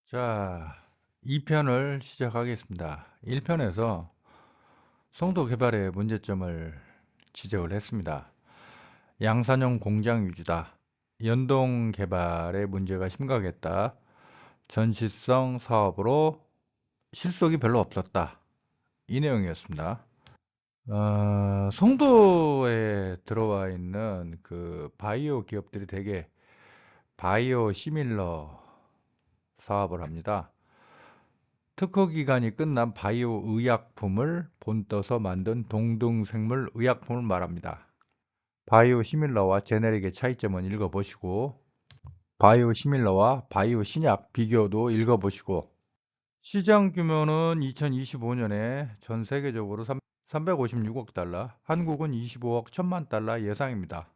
자, 2편을 시작하겠습니다. 1편에서 송도 개발의 문제점을 지적을 했습니다. 양산형 공장 위주다. 연동 개발의 문제가 심각했다. 전시성 사업으로 실속이 별로 없었다. 이 내용이었습니다. 송도에 들어와 있는 그 바이오 기업들이 대개 바이오 시밀러 사업을 합니다. 특허 기간이 끝난 바이오 의약품을 본떠서 만든 동등생물 의약품을 말합니다. 바이오 시밀러와 제네릭의 차이점은 읽어보시고, 바이오 시밀러와 바이오 신약 비교도 읽어보시고, 시장 규모는 2025년에 전 세계적으로 356억 달러, 한국은 25억 1천만 달러 예상입니다.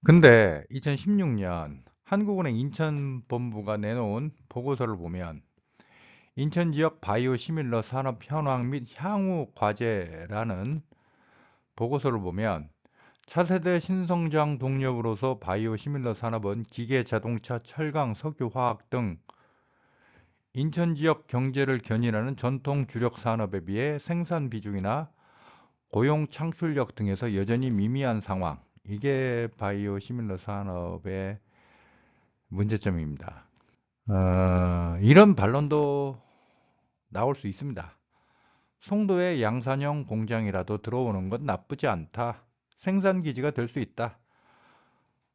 근데 2016년 한국은행 인천본부가 내놓은 보고서를 보면 인천 지역 바이오 시밀러 산업 현황 및 향후 과제라는 보고서를 보면 차세대 신성장 동력으로서 바이오 시밀러 산업은 기계, 자동차, 철강, 석유, 화학 등 인천 지역 경제를 견인하는 전통 주력 산업에 비해 생산 비중이나 고용 창출력 등에서 여전히 미미한 상황. 이게 바이오 시밀러 산업의 문제점입니다. 이런 반론도 나올 수 있습니다. 송도의 양산형 공장이라도 들어오는 건 나쁘지 않다. 생산기지가 될 수 있다.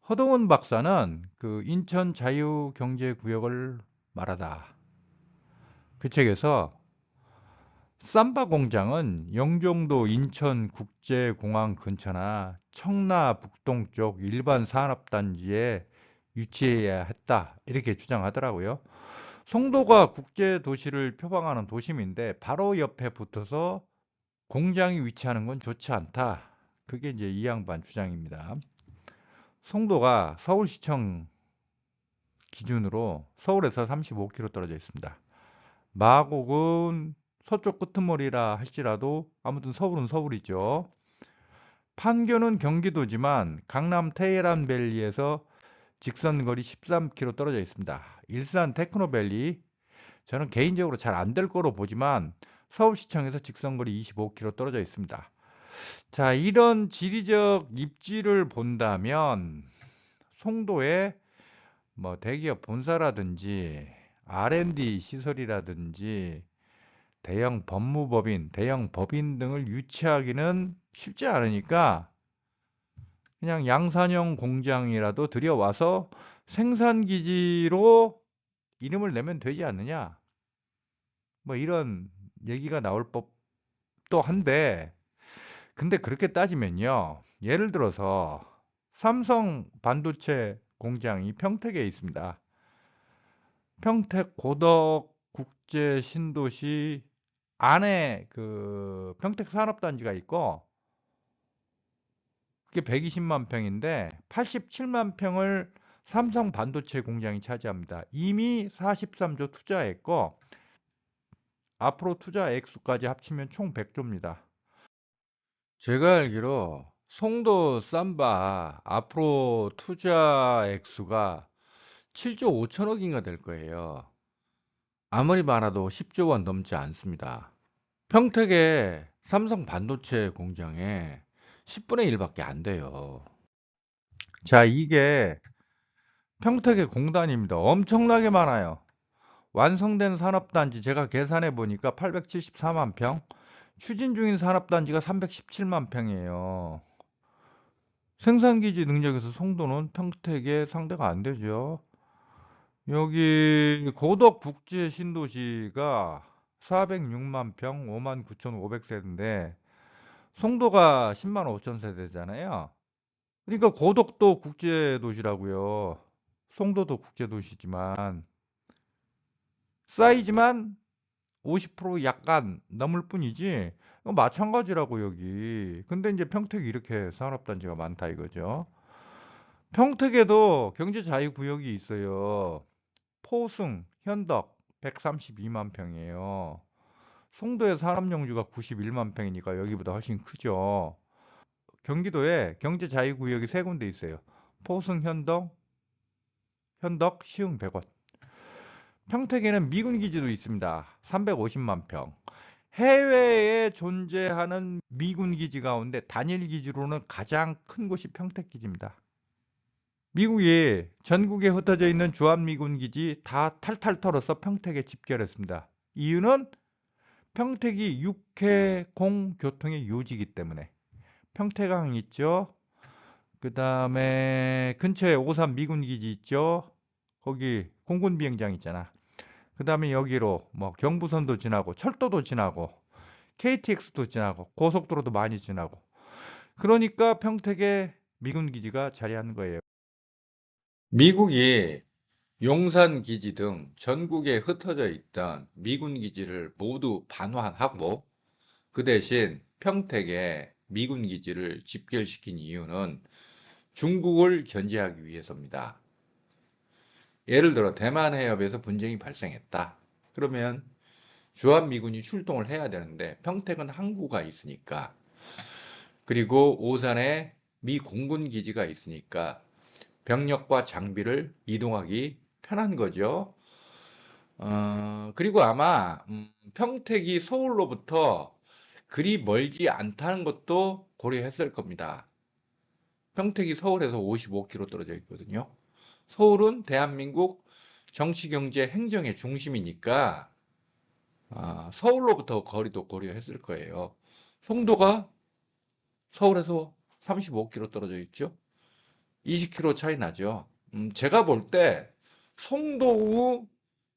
허동원 박사는 그 인천 자유경제구역을 말하다. 그 책에서 삼바 공장은 영종도 인천국제공항 근처나 청라 북동쪽 일반 산업단지에 유치해야 했다. 이렇게 주장하더라고요. 송도가 국제도시를 표방하는 도심인데 바로 옆에 붙어서 공장이 위치하는 건 좋지 않다. 그게 이제 이 양반 주장입니다. 송도가 서울시청 기준으로 서울에서 35km 떨어져 있습니다. 마곡은 서쪽 끄트머리라 할지라도 아무튼 서울은 서울이죠. 판교는 경기도지만 강남 테헤란밸리에서 직선거리 13km 떨어져 있습니다. 일산 테크노밸리 저는 개인적으로 잘 안 될 거로 보지만 서울시청에서 직선거리 25km 떨어져 있습니다. 자, 이런 지리적 입지를 본다면 송도에 뭐 대기업 본사라든지 R&D 시설이라든지 대형 법무법인, 대형 법인 등을 유치하기는 쉽지 않으니까 그냥 양산형 공장이라도 들여와서 생산기지로 이름을 내면 되지 않느냐. 뭐 이런 얘기가 나올 법도 한데 근데 그렇게 따지면요. 예를 들어서 삼성 반도체 공장이 평택에 있습니다. 평택 고덕 국제 신도시 안에 그 평택 산업단지가 있고 그게 120만 평인데 87만 평을 삼성 반도체 공장이 차지합니다. 이미 43조 투자했고 앞으로 투자 액수까지 합치면 총 100조입니다. 제가 알기로 송도 삼바 앞으로 투자 액수가 7조 5천억인가 될 거예요. 아무리 많아도 10조 원 넘지 않습니다. 평택의 삼성 반도체 공장에 10분의 1밖에 안 돼요. 자, 이게 평택의 공단입니다. 엄청나게 많아요. 완성된 산업단지 제가 계산해 보니까 874만 평, 추진 중인 산업단지가 317만 평이에요. 생산기지 능력에서 송도는 평택에 상대가 안 되죠. 여기 고덕 국제 신도시가 406만 평, 5만 9,500세대인데 송도가 10만 5천 세대잖아요. 그러니까 고덕도 국제 도시라고요. 송도도 국제 도시지만 사이즈만 50% 약간 넘을 뿐이지 마찬가지라고 여기. 근데 이제 평택이 이렇게 산업단지가 많다 이거죠. 평택에도 경제자유구역이 있어요. 포승, 현덕 132만 평이에요. 송도의 산업용지가 91만 평이니까 여기보다 훨씬 크죠. 경기도에 경제자유구역이 세 군데 있어요. 포승, 현덕, 시흥, 백원. 평택에는 미군 기지도 있습니다. 350만 평. 해외에 존재하는 미군 기지 가운데 단일 기지로는 가장 큰 곳이 평택 기지입니다. 미국이 전국에 흩어져 있는 주한미군 기지 다 탈탈 털어서 평택에 집결했습니다. 이유는 평택이 육해공 교통의 요지이기 때문에. 평택항 있죠. 그 다음에 근처에 오산 미군 기지 있죠. 거기 공군 비행장 있잖아. 그 다음에 여기로 뭐 경부선도 지나고 철도도 지나고 KTX도 지나고 고속도로도 많이 지나고. 그러니까 평택에 미군 기지가 자리하는 거예요. 미국이 용산 기지 등 전국에 흩어져 있던 미군 기지를 모두 반환하고 그 대신 평택에 미군 기지를 집결시킨 이유는 중국을 견제하기 위해서입니다. 예를 들어 대만 해협에서 분쟁이 발생했다. 그러면 주한미군이 출동을 해야 되는데 평택은 항구가 있으니까, 그리고 오산에 미 공군 기지가 있으니까 병력과 장비를 이동하기 편한 거죠. 그리고 아마 평택이 서울로부터 그리 멀지 않다는 것도 고려했을 겁니다. 평택이 서울에서 55km 떨어져 있거든요. 서울은 대한민국 정치, 경제, 행정의 중심이니까 서울로부터 거리도 고려했을 거예요. 송도가 서울에서 35km 떨어져 있죠. 20km 차이 나죠. 제가 볼 때 송도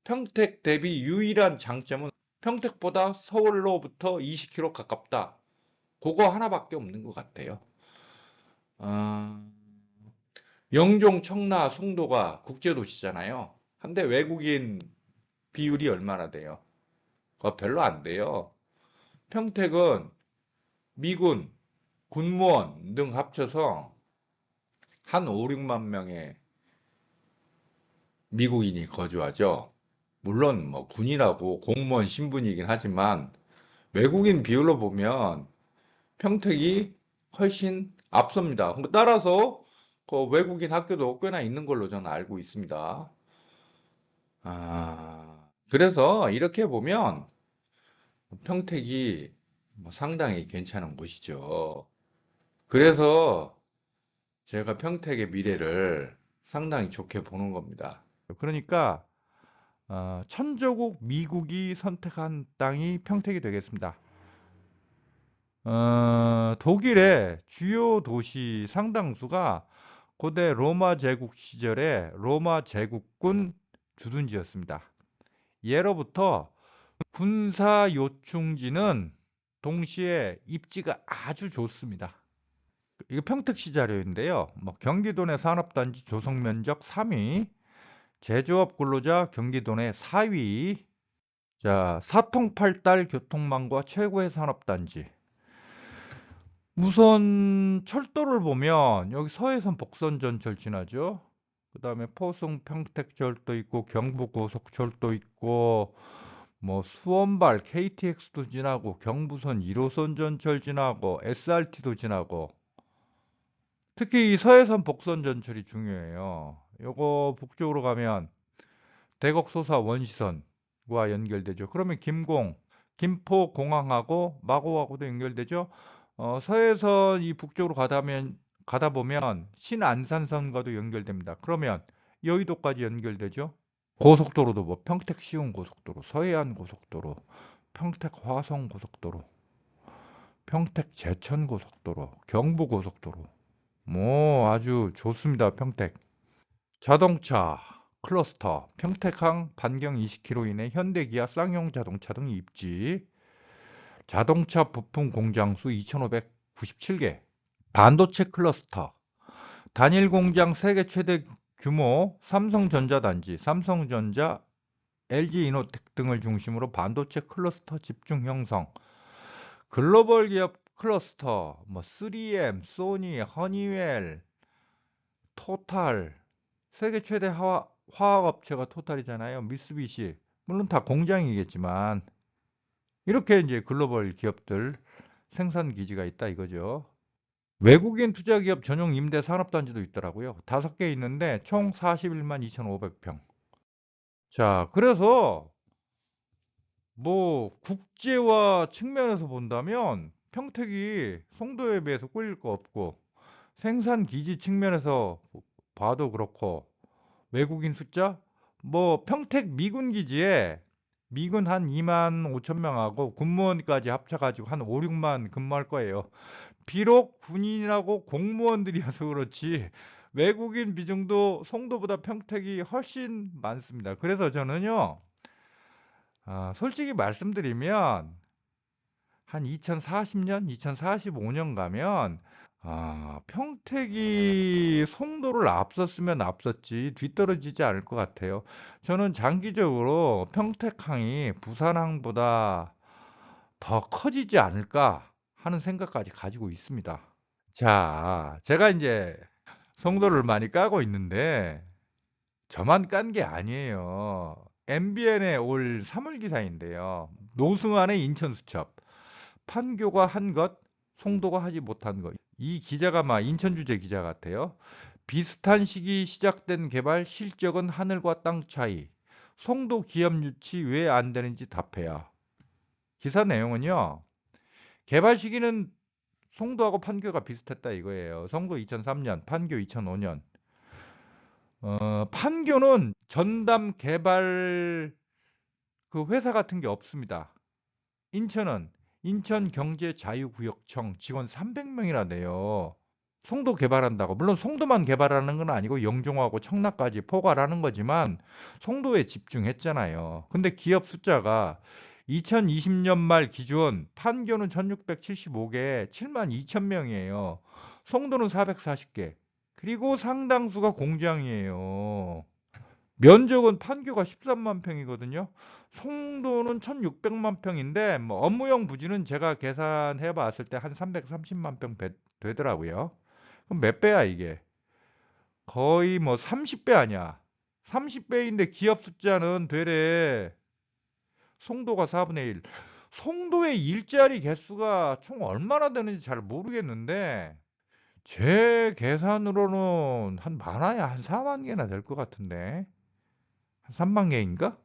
평택 대비 유일한 장점은 평택보다 서울로부터 20km 가깝다. 그거 하나밖에 없는 것 같아요. 어, 영종, 청라, 송도가 국제도시잖아요. 한데 외국인 비율이 얼마나 돼요? 그거 별로 안 돼요. 평택은 미군, 군무원 등 합쳐서 한 5, 6만 명의 미국인이 거주하죠. 물론 뭐 군이라고 공무원 신분이긴 하지만 외국인 비율로 보면 평택이 훨씬 앞섭니다. 따라서 그 외국인 학교도 꽤나 있는 걸로 저는 알고 있습니다. 그래서 이렇게 보면 평택이 뭐 상당히 괜찮은 곳이죠. 그래서 제가 평택의 미래를 상당히 좋게 보는 겁니다. 그러니까 천조국 미국이 선택한 땅이 평택이 되겠습니다. 독일의 주요 도시 상당수가 고대 로마 제국 시절에 로마 제국군 주둔지였습니다. 예로부터 군사 요충지는 동시에 입지가 아주 좋습니다. 이거 평택시 자료인데요. 뭐 경기도 내 산업단지 조성 면적 3위, 제조업 근로자 경기도 내 4위. 자, 사통팔달 교통망과 최고의 산업단지. 우선 철도를 보면 여기 서해선 복선전철 지나죠. 그 다음에 포송 평택철도 있고 경부고속철도 있고 뭐 수원발 KTX도 지나고 경부선 1호선 전철 지나고 SRT도 지나고, 특히 이 서해선 복선 전철이 중요해요. 요거 북쪽으로 가면 대곡 소사 원시선과 연결되죠. 그러면 김포 공항하고 마고하고도 연결되죠. 서해선 이 북쪽으로 가다 보면 신안산선과도 연결됩니다. 그러면 여의도까지 연결되죠. 고속도로도 뭐 평택 시흥 고속도로, 서해안 고속도로, 평택 화성 고속도로, 평택 제천 고속도로, 경부 고속도로. 뭐 아주 좋습니다. 평택. 자동차 클러스터 평택항 반경 20km 이내 현대기아 쌍용 자동차 등 입지. 자동차 부품 공장 수 2,597개. 반도체 클러스터 단일 공장 세계 최대 규모 삼성전자 단지, 삼성전자, LG이노텍 등을 중심으로 반도체 클러스터 집중 형성. 글로벌 기업 클러스터 뭐 3M, 소니, 허니웰, 토탈, 세계 최대 화학업체가 토탈이잖아요. 미쓰비시. 물론 다 공장이겠지만 이렇게 이제 글로벌 기업들 생산 기지가 있다 이거죠. 외국인 투자기업 전용 임대 산업단지도 있더라고요. 5개 있는데 총 41만 2,500평. 자, 그래서 뭐 국제화 측면에서 본다면 평택이 송도에 비해서 꿀릴 거 없고, 생산 기지 측면에서 봐도 그렇고, 외국인 숫자 뭐 평택 미군 기지에 미군 한 2만 5천 명하고 군무원까지 합쳐가지고 한 5, 6만 근무할 거예요. 비록 군인이라고 공무원들이어서 그렇지 외국인 비중도 송도보다 평택이 훨씬 많습니다. 그래서 저는요, 솔직히 말씀드리면 한 2040년, 2045년 가면 평택이 송도를 앞섰으면 앞섰지 뒤떨어지지 않을 것 같아요. 저는 장기적으로 평택항이 부산항보다 더 커지지 않을까 하는 생각까지 가지고 있습니다. 자, 제가 이제 송도를 많이 까고 있는데 저만 깐 게 아니에요. MBN의 올 3월 기사인데요. 노승환의 인천수첩, 판교가 한 것, 송도가 하지 못한 것. 이 기자가 막 인천 주재 기자 같아요. 비슷한 시기 시작된 개발 실적은 하늘과 땅 차이. 송도 기업 유치 왜 안 되는지 답해야. 기사 내용은요. 개발 시기는 송도하고 판교가 비슷했다 이거예요. 송도 2003년, 판교 2005년. 판교는 전담 개발 그 회사 같은 게 없습니다. 인천은 인천경제자유구역청 직원 300명이나 돼요. 송도 개발한다고. 물론 송도만 개발하는 건 아니고 영종하고 청라까지 포괄하는 거지만 송도에 집중했잖아요. 근데 기업 숫자가 2020년 말 기준 판교는 1675개 7만 2천 명이에요. 송도는 440개. 그리고 상당수가 공장이에요. 면적은 판교가 13만 평이거든요. 송도는 1600만 평인데 뭐 업무용 부지는 제가 계산해 봤을 때 한 330만 평 되더라고요. 그럼 몇 배야 이게? 거의 뭐 30배 아니야. 30배인데 기업 숫자는 되레 송도가 4분의 1. 송도의 일자리 개수가 총 얼마나 되는지 잘 모르겠는데 제 계산으로는 한 많아야 한 4만 개나 될 것 같은데. 한 3만 개인가?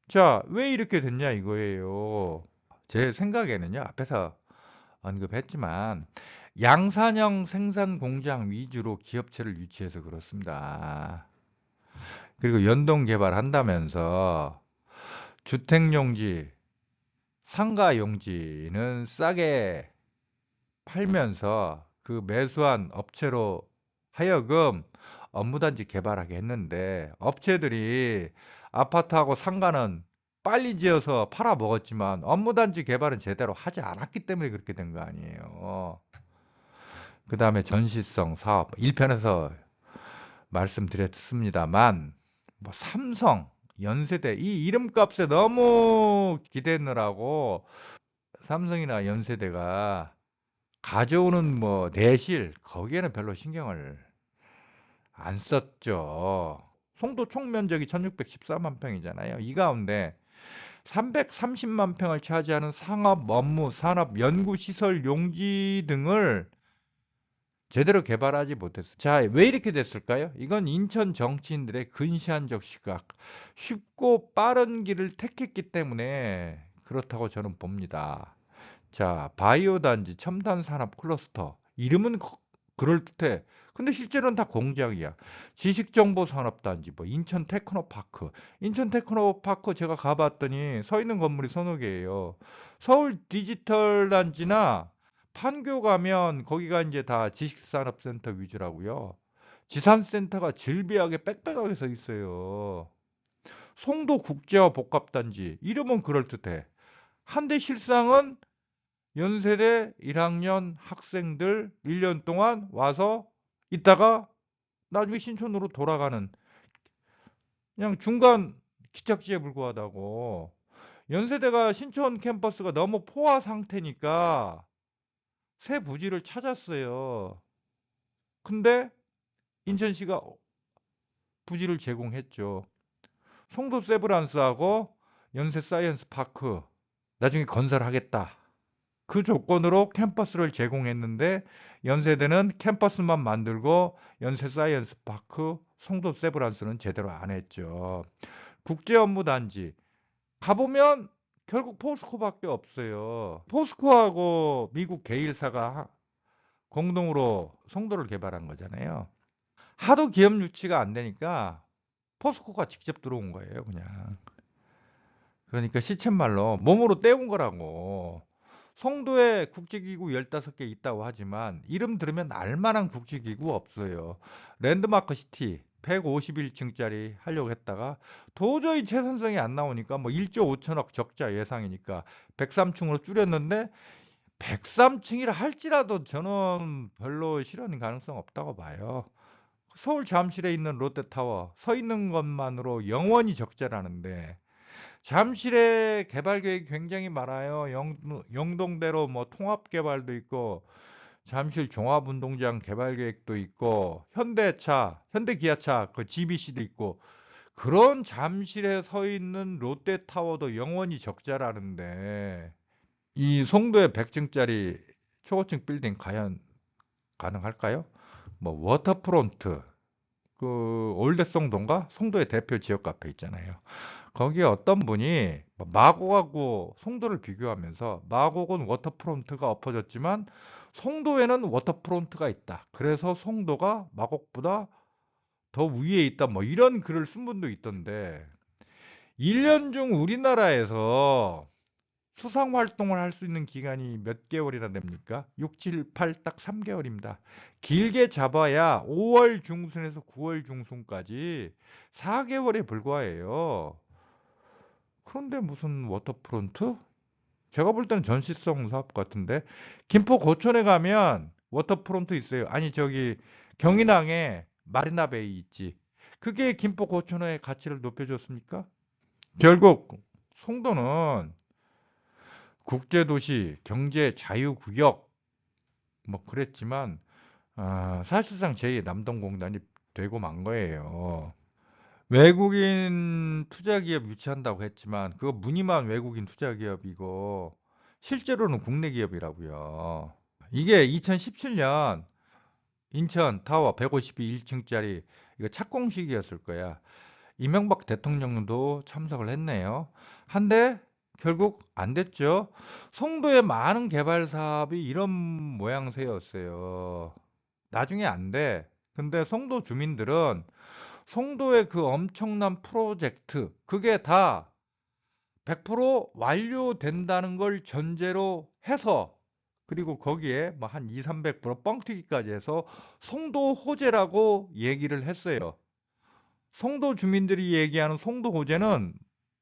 자, 왜 이렇게 됐냐 이거예요. 제 생각에는요, 앞에서 언급했지만, 양산형 생산 공장 위주로 기업체를 유치해서 그렇습니다. 그리고 연동 개발한다면서 주택용지, 상가용지는 싸게 팔면서 그 매수한 업체로 하여금 업무단지 개발하게 했는데 업체들이 아파트하고 상가는 빨리 지어서 팔아먹었지만 업무단지 개발은 제대로 하지 않았기 때문에 그렇게 된 거 아니에요. 그 다음에 전시성 사업 1편에서 말씀드렸습니다만 뭐 삼성, 연세대 이 이름값에 너무 기대느라고 삼성이나 연세대가 가져오는 뭐 내실 거기에는 별로 신경을 안 썼죠. 송도 총 면적이 1614만 평이잖아요. 이 가운데 330만 평을 차지하는 상업 업무, 산업, 연구 시설, 용지 등을 제대로 개발하지 못했어요. 자, 왜 이렇게 됐을까요? 이건 인천 정치인들의 근시안적 시각, 쉽고 빠른 길을 택했기 때문에 그렇다고 저는 봅니다. 자, 바이오 단지, 첨단 산업 클러스터. 이름은 그럴듯해. 근데 실제로는 다 공장이야. 지식정보 산업 단지, 뭐 인천 테크노파크. 인천 테크노파크 제가 가봤더니 서 있는 건물이 서너 개예요. 서울 디지털 단지나 판교 가면 거기가 이제 다 지식산업센터 위주라고요. 지산센터가 질비하게 빽빽하게 서 있어요. 송도 국제화 복합단지. 이름은 그럴듯해. 한데 실상은 연세대 1학년 학생들 1년 동안 와서 있다가 나중에 신촌으로 돌아가는 그냥 중간 기착지에 불과하다고. 연세대가 신촌 캠퍼스가 너무 포화 상태니까 새 부지를 찾았어요. 근데 인천시가 부지를 제공했죠. 송도 세브란스하고 연세 사이언스 파크 나중에 건설하겠다. 그 조건으로 캠퍼스를 제공했는데 연세대는 캠퍼스만 만들고 연세 사이언스 파크, 송도 세브란스는 제대로 안 했죠. 국제업무단지 가보면 결국 포스코밖에 없어요. 포스코하고 미국 게일사가 공동으로 송도를 개발한 거잖아요. 하도 기업 유치가 안 되니까 포스코가 직접 들어온 거예요, 그냥. 그러니까 시쳇말로 몸으로 때운 거라고. 송도에 국제기구 15개 있다고 하지만 이름 들으면 알만한 국제기구 없어요. 랜드마크 시티 151층짜리 하려고 했다가 도저히 채선성이 안 나오니까 뭐 1조 5천억 적자 예상이니까 103층으로 줄였는데 103층이라 할지라도 저는 별로 실현 가능성 없다고 봐요. 서울 잠실에 있는 롯데타워 서 있는 것만으로 영원히 적자라는데 잠실에 개발 계획이 굉장히 많아요. 영동대로 뭐 통합 개발도 있고 잠실 종합운동장 개발 계획도 있고 현대기아차 그 GBC도 있고 그런 잠실에 서 있는 롯데타워도 영원히 적자라는데 이 송도의 100층짜리 초고층 빌딩 과연 가능할까요? 뭐 워터프론트 그 올댓송도인가? 송도의 대표 지역 카페 있잖아요. 거기에 어떤 분이 마곡하고 송도를 비교하면서 마곡은 워터프론트가 엎어졌지만 송도에는 워터프론트가 있다. 그래서 송도가 마곡보다 더 위에 있다. 뭐 이런 글을 쓴 분도 있던데 1년 중 우리나라에서 수상 활동을 할 수 있는 기간이 몇 개월이나 됩니까? 6, 7, 8 딱 3개월입니다. 길게 잡아야 5월 중순에서 9월 중순까지 4개월에 불과해요. 그런데 무슨 워터프론트? 제가 볼 때는 전시성 사업 같은데 김포 고촌에 가면 워터프론트 있어요. 아니 저기 경인항에 마리나베이 있지. 그게 김포 고촌의 가치를 높여줬습니까? 결국 송도는 국제도시, 경제자유구역 뭐 그랬지만 사실상 제2의 남동공단이 되고 만 거예요. 외국인 투자기업 유치한다고 했지만 그거 무늬만 외국인 투자기업이고 실제로는 국내 기업이라고요. 이게 2017년 인천 타워 152층짜리 이거 착공식이었을 거야. 이명박 대통령도 참석을 했네요. 한데 결국 안 됐죠. 송도의 많은 개발 사업이 이런 모양새였어요. 나중에 안 돼. 근데 송도 주민들은 송도의 그 엄청난 프로젝트, 그게 다 100% 완료된다는 걸 전제로 해서, 그리고 거기에 뭐 한 2, 300% 뻥튀기까지 해서 송도 호재라고 얘기를 했어요. 송도 주민들이 얘기하는 송도 호재는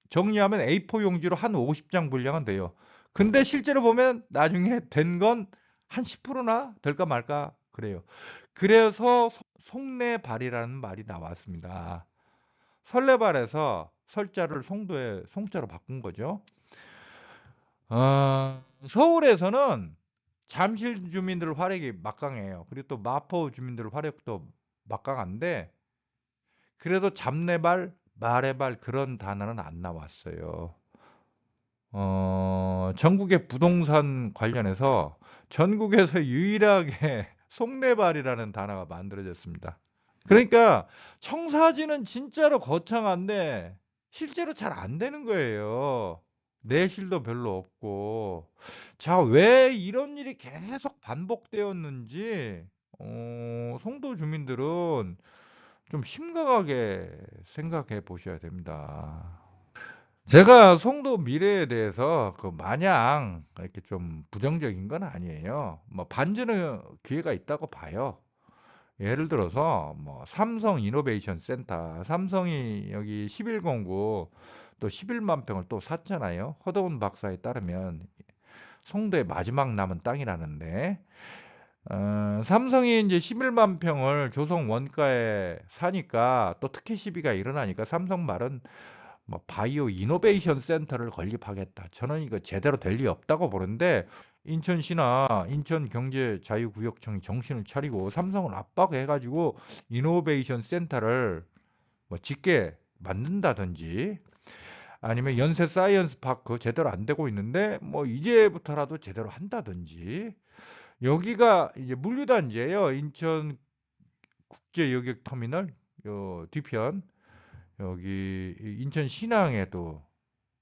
정리하면 A4 용지로 한 50장 분량은 돼요. 근데 실제로 보면 나중에 된 건 한 10%나 될까 말까 그래요. 그래서 송내발이라는 말이 나왔습니다. 설레발에서 설자를 송도에 송자로 바꾼 거죠. 서울에서는 잠실 주민들 활약이 막강해요. 그리고 또 마포 주민들 활약도 막강한데 그래도 잡내발, 말해발 그런 단어는 안 나왔어요. 전국의 부동산 관련해서 전국에서 유일하게 속내발이라는 단어가 만들어졌습니다. 그러니까 청사진은 진짜로 거창한데 실제로 잘 안 되는 거예요. 내실도 별로 없고. 자, 왜 이런 일이 계속 반복되었는지 송도 주민들은 좀 심각하게 생각해 보셔야 됩니다. 제가 송도 미래에 대해서 그 마냥 이렇게 좀 부정적인 건 아니에요. 뭐 반전의 기회가 있다고 봐요. 예를 들어서 뭐 삼성 이노베이션 센터, 삼성이 여기 1109 또 11만 평을 또 샀잖아요. 허더운 박사에 따르면 송도의 마지막 남은 땅이라는데 삼성이 이제 11만 평을 조성 원가에 사니까 또 특혜 시비가 일어나니까 삼성 말은 뭐 바이오 이노베이션 센터를 건립하겠다. 저는 이거 제대로 될 리 없다고 보는데 인천시나 인천경제자유구역청이 정신을 차리고 삼성을 압박해가지고 이노베이션 센터를 뭐 짓게 만든다든지 아니면 연세 사이언스 파크 제대로 안 되고 있는데 뭐 이제부터라도 제대로 한다든지 여기가 이제 물류단지예요. 인천 국제여객터미널 요 뒤편 여기 인천 신항에도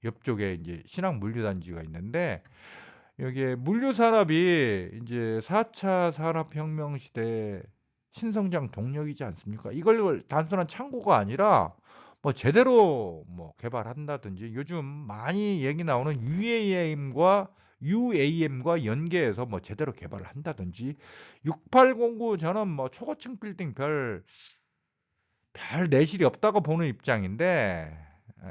옆쪽에 이제 신항 물류단지가 있는데 여기에 물류 산업이 이제 4차 산업혁명 시대 신성장 동력이지 않습니까? 이걸 단순한 창고가 아니라 뭐 제대로 뭐 개발한다든지 요즘 많이 얘기 나오는 UAM과 연계해서 뭐 제대로 개발을 한다든지 6809 저는 뭐 초고층 빌딩 별 내실이 없다고 보는 입장인데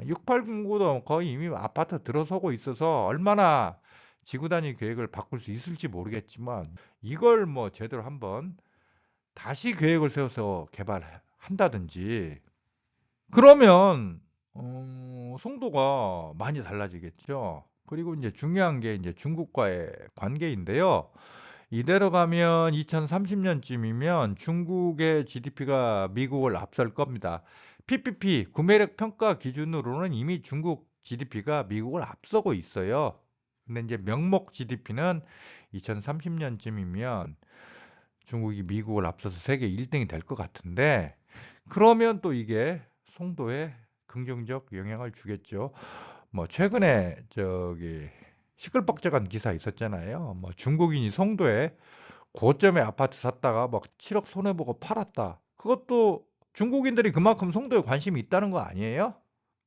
6809도 거의 이미 아파트 들어서고 있어서 얼마나 지구 단위 계획을 바꿀 수 있을지 모르겠지만 이걸 뭐 제대로 한번 다시 계획을 세워서 개발한다든지 그러면 송도가 많이 달라지겠죠. 그리고 이제 중요한 게 이제 중국과의 관계인데요. 이대로 가면 2030년쯤이면 중국의 GDP가 미국을 앞설 겁니다. PPP 구매력 평가 기준으로는 이미 중국 GDP가 미국을 앞서고 있어요. 근데 이제 명목 GDP는 2030년쯤이면 중국이 미국을 앞서서 세계 1등이 될 것 같은데 그러면 또 이게 송도에 긍정적 영향을 주겠죠. 뭐 최근에 저기 시끌벅적한 기사 있었잖아요. 뭐 중국인이 송도에 고점에 아파트 샀다가 막 7억 손해보고 팔았다. 그것도 중국인들이 그만큼 송도에 관심이 있다는 거 아니에요?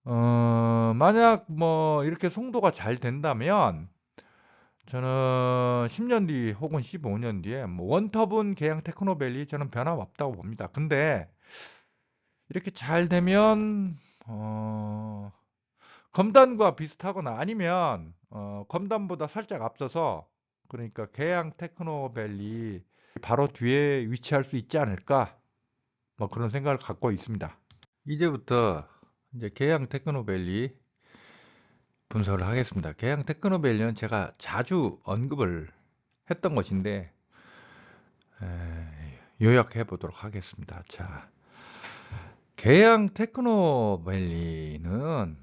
만약 뭐 이렇게 송도가 잘 된다면 저는 10년 뒤 혹은 15년 뒤에 뭐 원터분 계양 테크노밸리 저는 변함없다고 봅니다. 근데 이렇게 잘 되면 검단과 비슷하거나 아니면 검단보다 살짝 앞서서 그러니까 계양 테크노밸리 바로 뒤에 위치할 수 있지 않을까 뭐 그런 생각을 갖고 있습니다. 이제부터 이제 계양 테크노밸리 분석을 하겠습니다. 계양 테크노밸리는 제가 자주 언급을 했던 것인데 요약해 보도록 하겠습니다. 자, 계양 테크노밸리는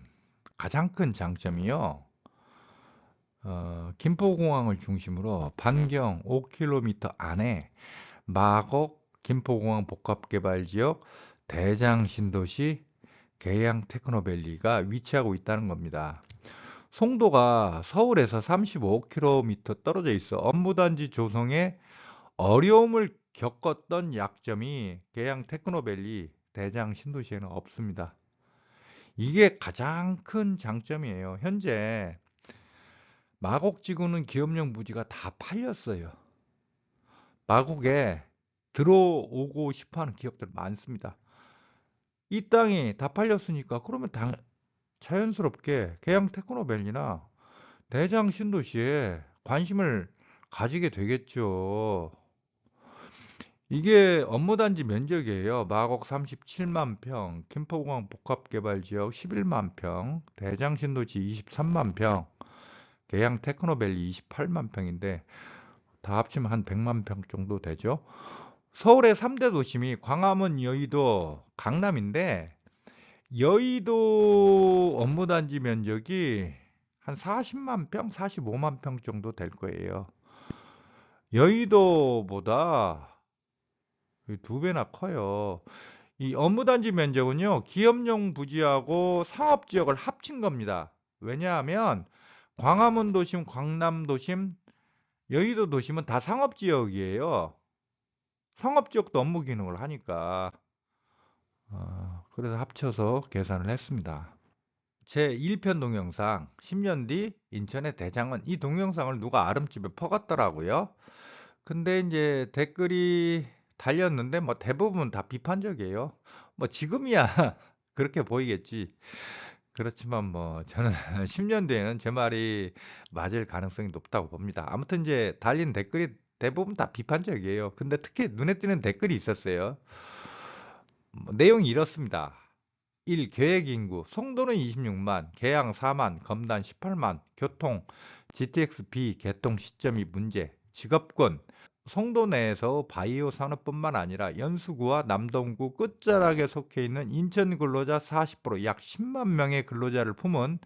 가장 큰 장점이요. 김포공항을 중심으로 반경 5km 안에 마곡 김포공항 복합개발지역 대장신도시 계양 테크노밸리가 위치하고 있다는 겁니다. 송도가 서울에서 35km 떨어져 있어 업무단지 조성에 어려움을 겪었던 약점이 계양 테크노밸리 대장 신도시에는 없습니다. 이게 가장 큰 장점이에요. 현재 마곡지구는 기업용 부지가 다 팔렸어요. 마곡에 들어오고 싶어하는 기업들 많습니다. 이 땅이 다 팔렸으니까 그러면 자연스럽게 계양 테크노밸리나 대장 신도시에 관심을 가지게 되겠죠. 이게 업무단지 면적이에요. 마곡 37만 평, 김포공항 복합개발지역 11만 평, 대장신도시 23만 평, 계양 테크노밸리 28만 평인데 다 합치면 한 100만 평 정도 되죠. 서울의 3대 도심이 광화문, 여의도, 강남인데 여의도 업무단지 면적이 한 40만 평, 45만 평 정도 될 거예요. 여의도보다 2배나 커요. 이 업무단지 면적은요, 기업용 부지하고 상업지역을 합친 겁니다. 왜냐하면 광화문 도심, 광남 도심, 여의도 도심은 다 상업지역이에요. 상업지역도 업무 기능을 하니까. 그래서 합쳐서 계산을 했습니다. 제 1편 동영상 10년 뒤 인천의 대장은 이 동영상을 누가 아름집에 퍼갔더라고요. 근데 이제 댓글이 달렸는데 뭐 대부분 다 비판적이에요. 뭐 지금이야 그렇게 보이겠지. 그렇지만 뭐 저는 10년 뒤에는 제 말이 맞을 가능성이 높다고 봅니다. 아무튼 이제 달린 댓글이 대부분 다 비판적이에요. 근데 특히 눈에 띄는 댓글이 있었어요. 내용이 이렇습니다. 1. 계획 인구 송도는 26만, 계양 4만, 검단 18만, 교통 GTX-B 개통 시점이 문제, 직업군 송도 내에서 바이오 산업뿐만 아니라 연수구와 남동구 끝자락에 속해 있는 인천 근로자 40%, 약 10만 명의 근로자를 품은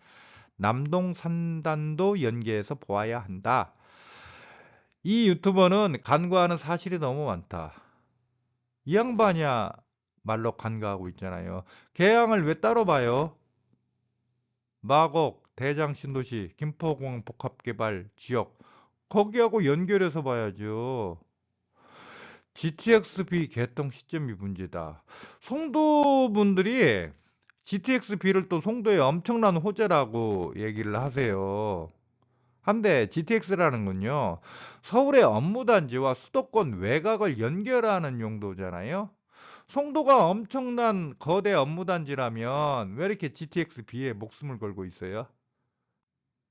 남동 산단도 연계해서 보아야 한다. 이 유튜버는 간과하는 사실이 너무 많다. 이 양반이야 말로 간과하고 있잖아요. 계양을 왜 따로 봐요? 마곡, 대장 신도시, 김포공항 복합개발 지역 거기하고 연결해서 봐야죠. GTX-B 개통 시점이 문제다. 송도분들이 GTX-B를 또 송도의 엄청난 호재라고 얘기를 하세요. 한데 GTX라는 건요, 서울의 업무단지와 수도권 외곽을 연결하는 용도잖아요. 송도가 엄청난 거대 업무단지라면 왜 이렇게 GTX-B에 목숨을 걸고 있어요?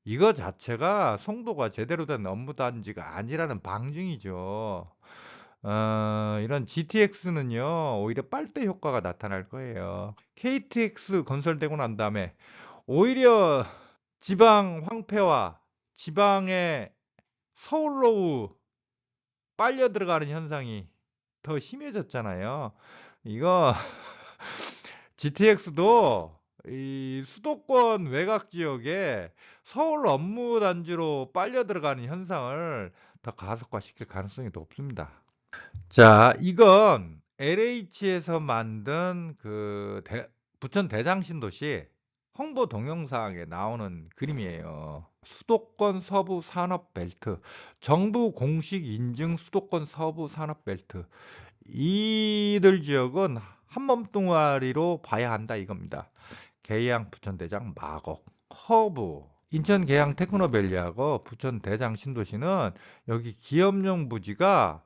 이거 자체가 송도가 제대로 된 업무단지가 아니라는 방증이죠. 이런 GTX는요, 오히려 빨대 효과가 나타날 거예요. KTX 건설되고 난 다음에 오히려 지방 황폐화, 지방의 서울로 빨려 들어가는 현상이 더 심해졌잖아요. 이거 GTX도 이 수도권 외곽 지역에 서울 업무 단지로 빨려 들어가는 현상을 더 가속화시킬 가능성이 높습니다. 자, 이건 LH에서 만든 부천 대장신도시 홍보 동영상에 나오는 그림이에요. 수도권 서부 산업벨트, 정부 공식 인증 수도권 서부 산업벨트. 이들 지역은 한 몸뚱아리로 봐야 한다 이겁니다. 계양, 부천 대장, 마곡, 허브, 인천 계양 테크노밸리하고 부천 대장 신도시는 여기 기업용 부지가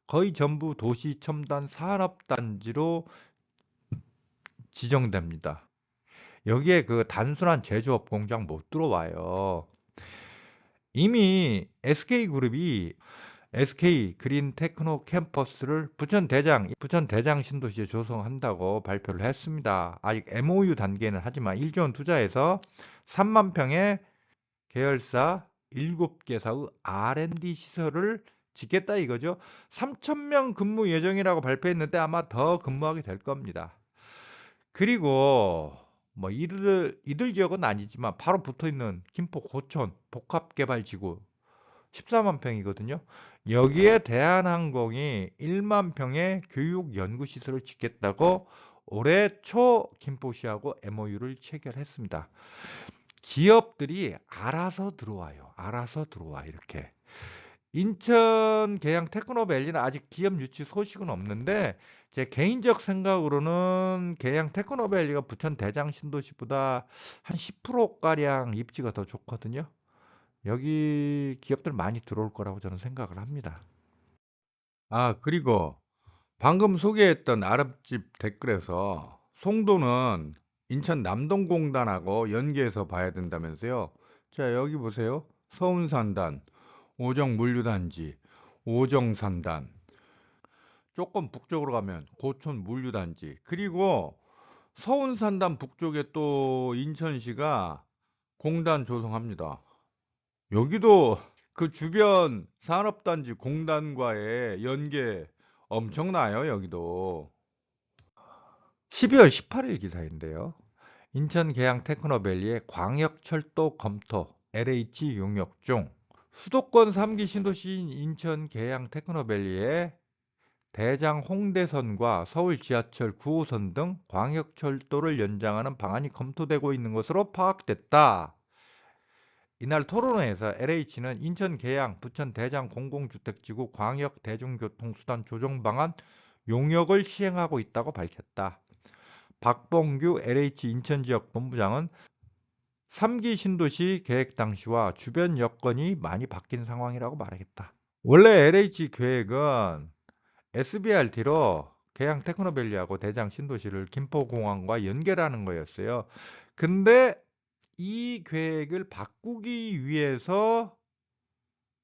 거의 전부 도시 첨단 산업단지로 지정됩니다. 여기에 그 단순한 제조업 공장 못 들어와요. 이미 SK그룹이 SK 그린 테크노 캠퍼스를 부천 대장 신도시에 조성한다고 발표를 했습니다. 아직 MOU 단계는 하지만 1조 원 투자해서 3만 평의 계열사 7개사의 R&D 시설을 짓겠다 이거죠. 3,000명 근무 예정이라고 발표했는데 아마 더 근무하게 될 겁니다. 그리고 뭐 이들 지역은 아니지만 바로 붙어 있는 김포 고촌 복합개발지구 14만 평이거든요. 여기에 대한항공이 1만 평의 교육 연구 시설을 짓겠다고 올해 초 김포시하고 MOU를 체결했습니다. 기업들이 알아서 들어와요. 알아서 들어와 이렇게. 인천 계양 테크노밸리는 아직 기업 유치 소식은 없는데 제 개인적 생각으로는 계양 테크노밸리가 부천 대장 신도시보다 한 10%가량 입지가 더 좋거든요. 여기 기업들 많이 들어올 거라고 저는 생각을 합니다. 아, 그리고 방금 소개했던 아랍집 댓글에서 송도는 인천 남동공단하고 연계해서 봐야 된다면서요. 자, 여기 보세요. 서운산단, 오정물류단지, 오정산단. 조금 북쪽으로 가면 고촌물류단지. 그리고 서운산단 북쪽에 또 인천시가 공단 조성합니다. 여기도 그 주변 산업단지 공단과의 연계 엄청나요, 여기도. 12월 18일 기사인데요. 인천 계양 테크노밸리의 광역철도 검토 LH 용역 중 수도권 3기 신도시인 인천 계양 테크노밸리의 대장 홍대선과 서울 지하철 9호선 등 광역철도를 연장하는 방안이 검토되고 있는 것으로 파악됐다. 이날 토론회에서 LH는 인천 계양, 부천 대장 공공주택지구 광역 대중교통수단 조정 방안 용역을 시행하고 있다고 밝혔다. 박봉규 LH 인천지역 본부장은 3기 신도시 계획 당시와 주변 여건이 많이 바뀐 상황이라고 말했다. 원래 LH 계획은 SBRT로 계양 테크노밸리하고 대장 신도시를 김포공항과 연결하는 거였어요. 근데 이 계획을 바꾸기 위해서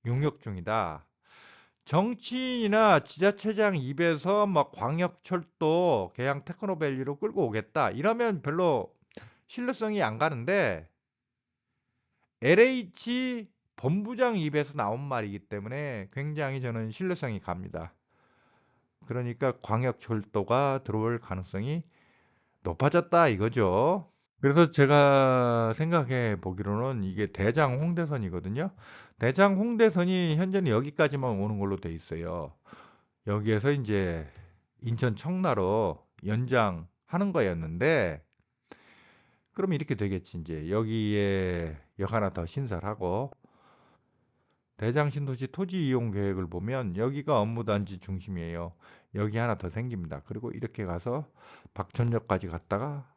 용역 중이다. 정치인이나 지자체장 입에서 막 광역철도 계양 테크노밸리로 끌고 오겠다. 이러면 별로 신뢰성이 안 가는데 LH 본부장 입에서 나온 말이기 때문에 굉장히 저는 신뢰성이 갑니다. 그러니까 광역철도가 들어올 가능성이 높아졌다 이거죠. 그래서 제가 생각해 보기로는 이게 대장 홍대선이거든요. 대장 홍대선이 현재는 여기까지만 오는 걸로 돼 있어요. 여기에서 이제 인천 청라로 연장하는 거였는데, 그러면 이렇게 되겠지. 이제 여기에 역 하나 더 신설하고, 대장신도시 토지 이용 계획을 보면 여기가 업무단지 중심이에요. 여기 하나 더 생깁니다. 그리고 이렇게 가서 박천역까지 갔다가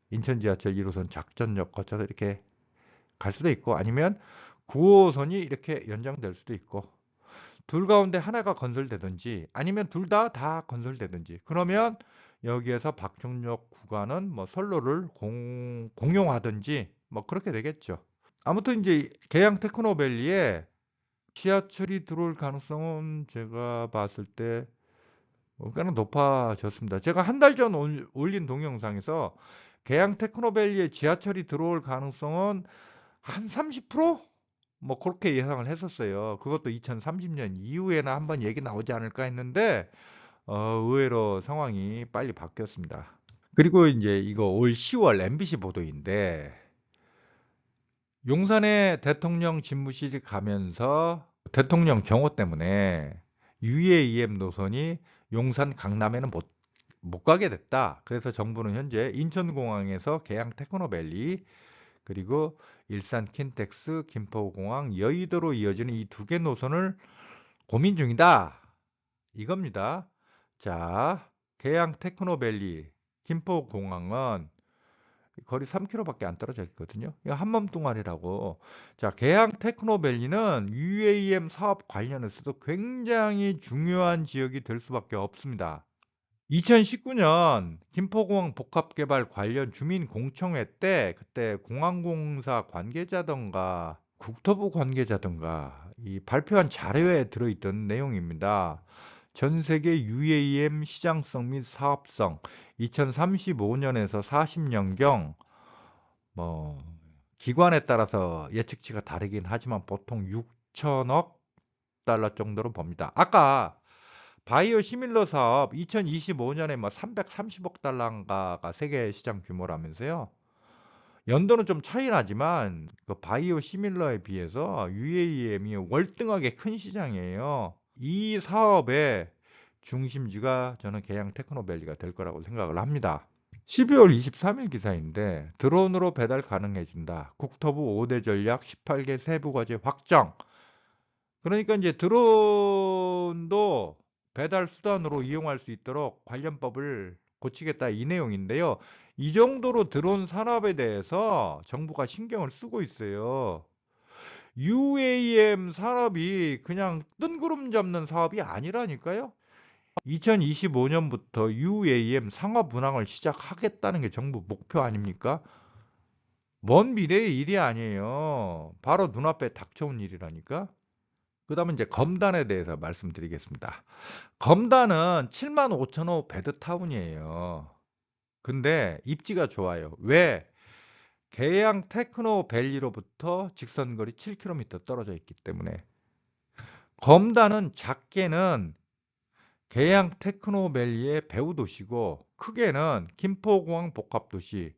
인천 지하철 1호선 작전역 거쳐서 이렇게 갈 수도 있고, 아니면 9호선이 이렇게 연장될 수도 있고, 둘 가운데 하나가 건설되든지 아니면 둘 다 건설되든지, 그러면 여기에서 박천역 구간은 뭐 선로를 공용하든지 뭐 그렇게 되겠죠. 아무튼 이제 계양 테크노밸리에 지하철이 들어올 가능성은 제가 봤을 때 꽤나 높아졌습니다. 제가 한 달 전 올린 동영상에서 계양 테크노밸리에 지하철이 들어올 가능성은 한 30%? 뭐 그렇게 예상을 했었어요. 그것도 2030년 이후에나 한번 얘기 나오지 않을까 했는데 의외로 상황이 빨리 바뀌었습니다. 그리고 이제 이거 올 10월 MBC 보도인데, 용산에 대통령 집무실이 가면서 대통령 경호 때문에 UAM 노선이 용산 강남에는 못 가게 됐다. 그래서 정부는 현재 인천공항에서 계양 테크노밸리, 그리고 일산 킨텍스, 김포공항, 여의도로 이어지는 이 두 개 노선을 고민 중이다. 이겁니다. 자, 계양 테크노밸리, 김포공항은 거리 3km밖에 안 떨어져 있거든요. 이거 한몸뚱아리라고. 자, 계양 테크노밸리는 UAM 사업 관련해서도 굉장히 중요한 지역이 될 수밖에 없습니다. 2019년 김포공항 복합개발 관련 주민공청회 때, 그때 공항공사 관계자던가 국토부 관계자던가 이 발표한 자료에 들어있던 내용입니다. 전 세계 UAM 시장성 및 사업성, 2035년에서 40년경 뭐 기관에 따라서 예측치가 다르긴 하지만 보통 6천억 달러 정도로 봅니다. 아까 바이오 시밀러 사업 2025년에 뭐 330억 달러인가가 세계 시장 규모라면서요. 연도는 좀 차이 나지만 그 바이오 시밀러에 비해서 UAM이 월등하게 큰 시장이에요. 이 사업의 중심지가 저는 계양 테크노밸리가 될 거라고 생각을 합니다. 12월 23일 기사인데, 드론으로 배달 가능해진다. 국토부 5대 전략 18개 세부 과제 확정. 그러니까 이제 드론도 배달 수단으로 이용할 수 있도록 관련법을 고치겠다, 이 내용인데요. 이 정도로 드론 산업에 대해서 정부가 신경을 쓰고 있어요. UAM 산업이 그냥 뜬구름 잡는 사업이 아니라니까요. 2025년부터 UAM 상업 운항을 시작하겠다는 게 정부 목표 아닙니까? 먼 미래의 일이 아니에요. 바로 눈앞에 닥쳐온 일이라니까. 그 다음에 이제 검단에 대해서 말씀드리겠습니다. 검단은 75,000호 베드타운이에요. 근데 입지가 좋아요. 왜? 계양 테크노밸리로부터 직선거리 7km 떨어져 있기 때문에. 검단은 작게는 계양 테크노밸리의 배후 도시고, 크게는 김포공항 복합도시,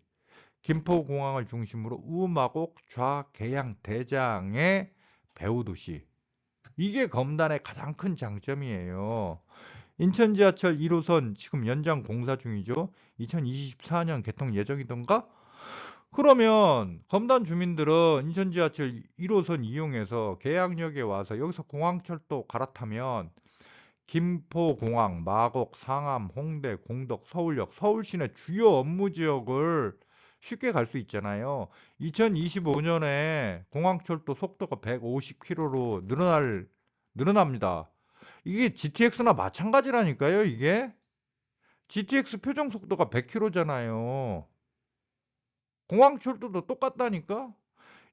김포공항을 중심으로 우마곡 좌계양 대장의 배후 도시. 이게 검단의 가장 큰 장점이에요. 인천 지하철 1호선 지금 연장 공사 중이죠. 2024년 개통 예정이던가? 그러면 검단 주민들은 인천 지하철 1호선 이용해서 계양역에 와서 여기서 공항철도 갈아타면 김포공항, 마곡, 상암, 홍대, 공덕, 서울역, 서울시내 주요 업무 지역을 쉽게 갈 수 있잖아요. 2025년에 공항철도 속도가 150km로 늘어납니다. 이게 GTX나 마찬가지라니까요, 이게. GTX 표정 속도가 100km잖아요. 공항철도도 똑같다니까?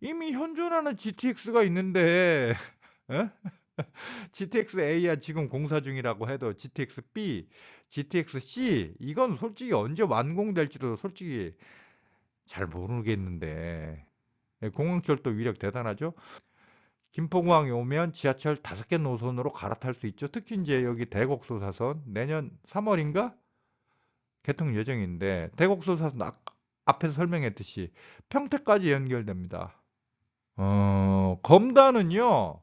이미 현존하는 GTX가 있는데, 에? GTX A야 지금 공사 중이라고 해도 GTX B, GTX C 이건 솔직히 언제 완공될지도 솔직히 잘 모르겠는데, 공항철도 위력 대단하죠. 김포공항에 오면 지하철 5개 노선으로 갈아탈 수 있죠. 특히 이제 여기 대곡소사선 내년 3월인가 개통 예정인데, 대곡소사선 앞에서 설명했듯이 평택까지 연결됩니다. 검단은요,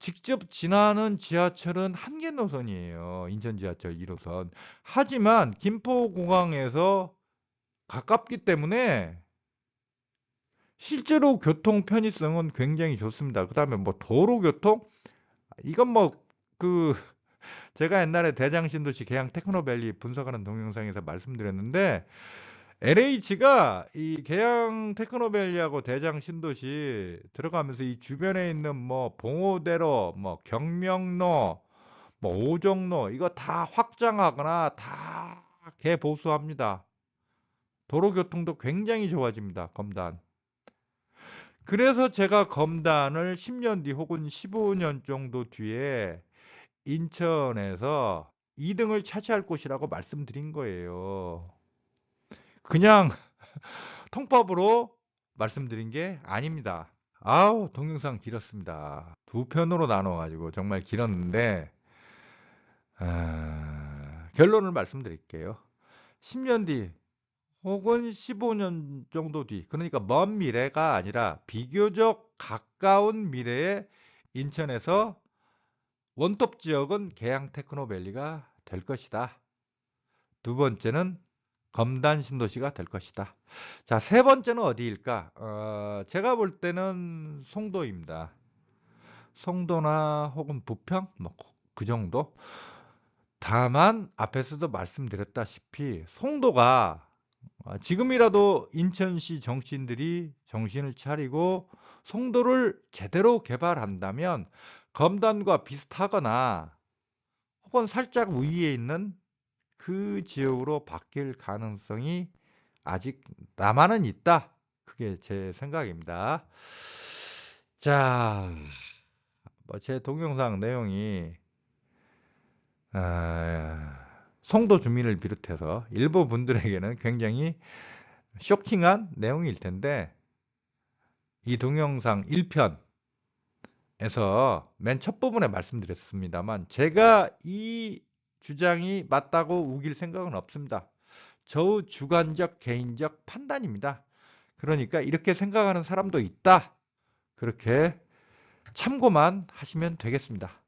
직접 지나는 지하철은 한 개 노선이에요. 인천 지하철 1호선. 하지만 김포공항에서 가깝기 때문에 실제로 교통 편의성은 굉장히 좋습니다. 그다음에 뭐 도로교통? 이건 뭐 그 제가 옛날에 대장신도시 계양 테크노밸리 분석하는 동영상에서 말씀드렸는데 LH가 이 계양 테크노밸리하고 대장신도시 들어가면서 이 주변에 있는 뭐 봉오대로, 뭐 경명로, 뭐 오정로 이거 다 확장하거나 다 개보수합니다. 도로교통도 굉장히 좋아집니다. 검단. 그래서 제가 검단을 10년 뒤 혹은 15년 정도 뒤에 인천에서 2등을 차지할 곳이라고 말씀드린 거예요. 그냥 통밥으로 말씀드린 게 아닙니다. 아우, 동영상 길었습니다. 두 편으로 나눠가지고 정말 길었는데, 결론을 말씀드릴게요. 10년 뒤 혹은 15년 정도 뒤, 그러니까 먼 미래가 아니라 비교적 가까운 미래에 인천에서 원톱 지역은 계양 테크노밸리가 될 것이다. 두 번째는 검단 신도시가 될 것이다. 자, 세 번째는 어디일까? 제가 볼 때는 송도입니다. 송도나 혹은 부평? 뭐, 그 정도? 다만, 앞에서도 말씀드렸다시피, 송도가 지금이라도 인천시 정치인들이 정신을 차리고 송도를 제대로 개발한다면 검단과 비슷하거나 혹은 살짝 위에 있는 그 지역으로 바뀔 가능성이 아직 남아는 있다. 그게 제 생각입니다. 자, 뭐 제 동영상 내용이 송도 주민을 비롯해서 일부 분들에게는 굉장히 쇼킹한 내용일 텐데 이 동영상 1편에서 맨 첫 부분에 말씀드렸습니다만 제가 이 주장이 맞다고 우길 생각은 없습니다. 저의 주관적 개인적 판단입니다. 그러니까 이렇게 생각하는 사람도 있다. 그렇게 참고만 하시면 되겠습니다.